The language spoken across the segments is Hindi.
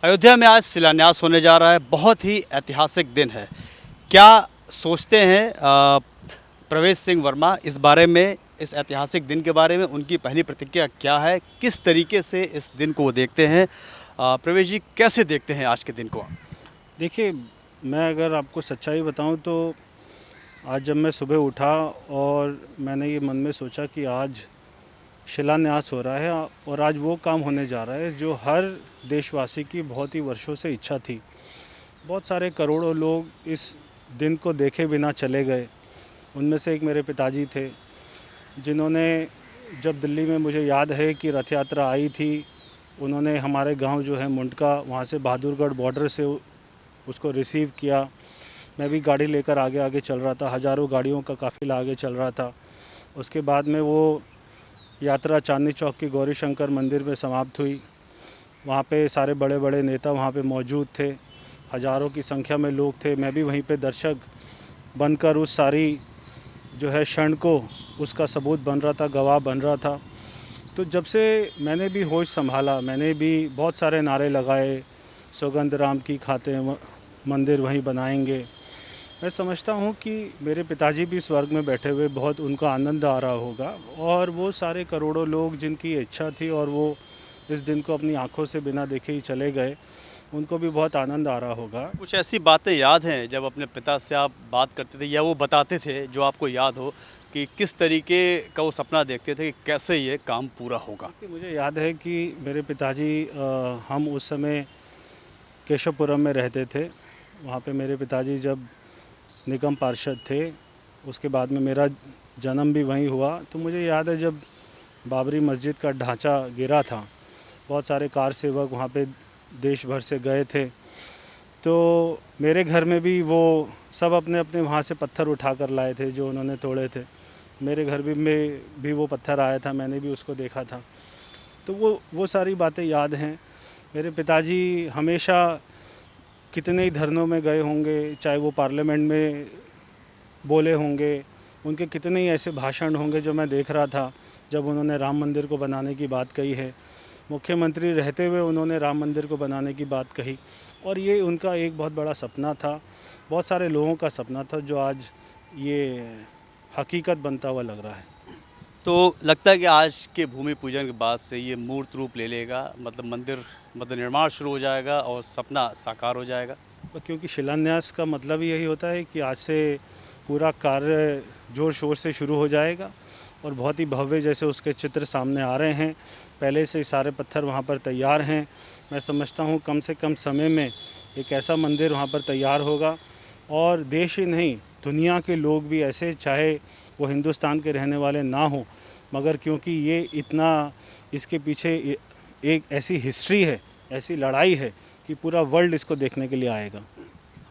अयोध्या में आज शिलान्यास होने जा रहा है। बहुत ही ऐतिहासिक दिन है। क्या सोचते हैं प्रवेश सिंह वर्मा इस बारे में, इस ऐतिहासिक दिन के बारे में? उनकी पहली प्रतिक्रिया क्या है? किस तरीके से इस दिन को वो देखते हैं? प्रवेश जी, कैसे देखते हैं आज के दिन को? देखिए, मैं अगर आपको सच्चाई बताऊं तो आज जब मैं सुबह उठा और मैंने ये मन में सोचा कि आज शिलान्यास हो रहा है और आज वो काम होने जा रहा है जो हर देशवासी की बहुत ही वर्षों से इच्छा थी। बहुत सारे करोड़ों लोग इस दिन को देखे बिना चले गए। उनमें से एक मेरे पिताजी थे, जिन्होंने जब दिल्ली में, मुझे याद है कि रथ यात्रा आई थी, उन्होंने हमारे गांव जो है मुंडका, वहाँ से बहादुरगढ़ बॉर्डर से उसको रिसीव किया। मैं भी गाड़ी लेकर आगे आगे चल रहा था, हज़ारों गाड़ियों का काफ़िला आगे चल रहा था। उसके बाद में वो यात्रा चांदनी चौक की गौरी शंकर मंदिर में समाप्त हुई। वहाँ पे सारे बड़े बड़े नेता वहाँ पे मौजूद थे, हज़ारों की संख्या में लोग थे। मैं भी वहीं पे दर्शक बनकर उस सारी जो है क्षण को, उसका सबूत बन रहा था, गवाह बन रहा था। तो जब से मैंने भी होश संभाला, मैंने भी बहुत सारे नारे लगाए, सौगंध राम की खाते मंदिर वहीं बनाएंगे। मैं समझता हूँ कि मेरे पिताजी भी स्वर्ग में बैठे हुए बहुत उनको आनंद आ रहा होगा, और वो सारे करोड़ों लोग जिनकी इच्छा थी और वो इस दिन को अपनी आंखों से बिना देखे ही चले गए, उनको भी बहुत आनंद आ रहा होगा। कुछ ऐसी बातें याद हैं जब अपने पिता से आप बात करते थे या वो बताते थे, जो आपको याद हो कि किस तरीके का वो सपना देखते थे कि कैसे ये काम पूरा होगा? कि मुझे याद है कि मेरे पिताजी, हम उस समय केशवपुरम में रहते थे। वहाँ पे मेरे पिताजी जब निगम पार्षद थे, उसके बाद में मेरा जन्म भी वहीं हुआ। तो मुझे याद है जब बाबरी मस्जिद का ढांचा गिरा था, बहुत सारे कार सेवक वहाँ पे देश भर से गए थे। तो मेरे घर में भी वो सब अपने अपने वहाँ से पत्थर उठा कर लाए थे जो उन्होंने तोड़े थे। मेरे घर भी में भी वो पत्थर आया था, मैंने भी उसको देखा था। तो वो सारी बातें याद हैं। मेरे पिताजी हमेशा कितने ही धरनों में गए होंगे, चाहे वो पार्लियामेंट में बोले होंगे, उनके कितने ही ऐसे भाषण होंगे जो मैं देख रहा था जब उन्होंने राम मंदिर को बनाने की बात कही है। मुख्यमंत्री रहते हुए उन्होंने राम मंदिर को बनाने की बात कही, और ये उनका एक बहुत बड़ा सपना था, बहुत सारे लोगों का सपना था, जो आज ये हकीकत बनता हुआ लग रहा है। तो लगता है कि आज के भूमि पूजन के बाद से ये मूर्त रूप ले लेगा, मतलब मंदिर, मतलब निर्माण शुरू हो जाएगा और सपना साकार हो जाएगा। क्योंकि शिलान्यास का मतलब ही यही होता है कि आज से पूरा कार्य ज़ोर शोर से शुरू हो जाएगा, और बहुत ही भव्य जैसे उसके चित्र सामने आ रहे हैं। पहले से ही सारे पत्थर वहाँ पर तैयार हैं। मैं समझता हूँ कम से कम समय में एक ऐसा मंदिर वहाँ पर तैयार होगा, और देश ही नहीं, दुनिया के लोग भी ऐसे, चाहे वो हिंदुस्तान के रहने वाले ना हों, मगर क्योंकि ये इतना, इसके पीछे एक ऐसी हिस्ट्री है, ऐसी लड़ाई है कि पूरा वर्ल्ड इसको देखने के लिए आएगा।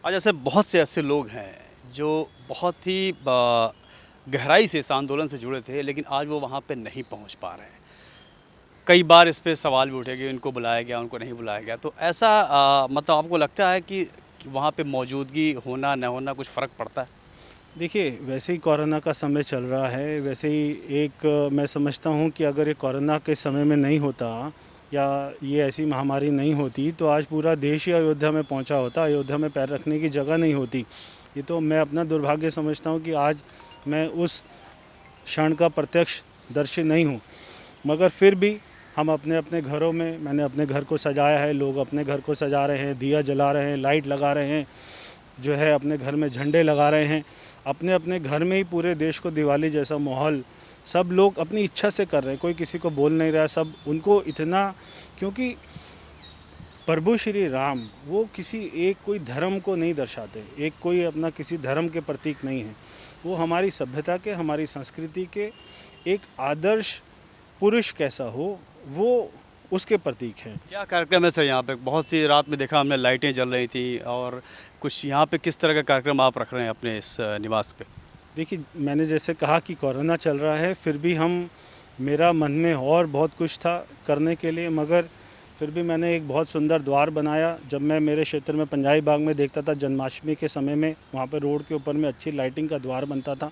आज ऐसे बहुत से ऐसे लोग हैं जो बहुत ही गहराई से इस आंदोलन से जुड़े थे, लेकिन आज वो वहाँ पे नहीं पहुँच पा रहे हैं। कई बार इस पे सवाल भी उठे कि इनको बुलाया गया, उनको नहीं बुलाया गया। तो ऐसा मतलब आपको लगता है कि वहाँ पे मौजूदगी होना न होना कुछ फ़र्क पड़ता है? देखिए, वैसे ही कोरोना का समय चल रहा है, वैसे ही एक मैं समझता हूँ कि अगर ये कोरोना के समय में नहीं होता, या ये ऐसी महामारी नहीं होती, तो आज पूरा देश ही अयोध्या में पहुँचा होता, अयोध्या में पैर रखने की जगह नहीं होती। ये तो मैं अपना दुर्भाग्य समझता हूँ कि आज मैं उस क्षण का प्रत्यक्षदर्शी नहीं हूँ। मगर फिर भी हम अपने अपने घरों में, मैंने अपने घर को सजाया है, लोग अपने घर को सजा रहे हैं, दिया जला रहे हैं, लाइट लगा रहे हैं, जो है अपने घर में झंडे लगा रहे हैं। अपने अपने घर में ही पूरे देश को दिवाली जैसा माहौल सब लोग अपनी इच्छा से कर रहे हैं, कोई किसी को बोल नहीं रहा। सब उनको इतना, क्योंकि प्रभु श्री राम वो किसी एक कोई धर्म को नहीं दर्शाते, एक कोई अपना किसी धर्म के प्रतीक नहीं है। वो हमारी सभ्यता के, हमारी संस्कृति के एक आदर्श पुरुष कैसा हो, वो उसके प्रतीक हैं। क्या कार्यक्रम है सर यहाँ पे? बहुत सी रात में देखा हमने, लाइटें जल रही थी, और कुछ यहाँ पे किस तरह का कार्यक्रम आप रख रहे हैं अपने इस निवास पे? देखिए, मैंने जैसे कहा कि कोरोना चल रहा है, फिर भी मेरा मन में और बहुत कुछ था करने के लिए, मगर फिर भी मैंने एक बहुत सुंदर द्वार बनाया। जब मैं मेरे क्षेत्र में पंजाबी बाग में देखता था जन्माष्टमी के समय में, वहाँ पर रोड के ऊपर में अच्छी लाइटिंग का द्वार बनता था।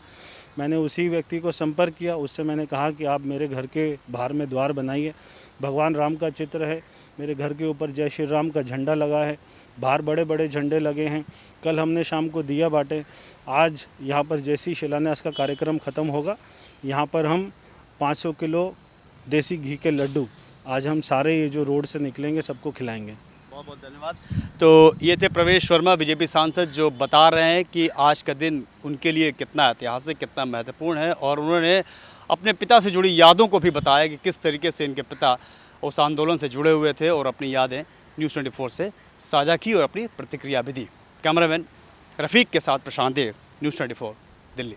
मैंने उसी व्यक्ति को संपर्क किया, उससे मैंने कहा कि आप मेरे घर के बाहर में द्वार बनाइए। भगवान राम का चित्र है, मेरे घर के ऊपर जय श्री राम का झंडा लगा है, बाहर बड़े बड़े झंडे लगे हैं। कल हमने शाम को दिया बांटे। आज यहाँ पर जैसे ही शिलान्यास का कार्यक्रम ख़त्म होगा, यहाँ पर हम 500 किलो देसी घी के लड्डू आज हम सारे ये जो रोड से निकलेंगे सबको खिलाएंगे। बहुत बहुत धन्यवाद। तो ये थे प्रवेश वर्मा, बीजेपी सांसद, जो बता रहे हैं कि आज का दिन उनके लिए कितना ऐतिहासिक, कितना महत्वपूर्ण है, और उन्होंने अपने पिता से जुड़ी यादों को भी बताया कि किस तरीके से इनके पिता उस आंदोलन से जुड़े हुए थे, और अपनी यादें न्यूज़ 24 से साझा की और अपनी प्रतिक्रिया भी दी। कैमरामैन रफ़ीक के साथ प्रशांत देव, न्यूज़ 24 दिल्ली।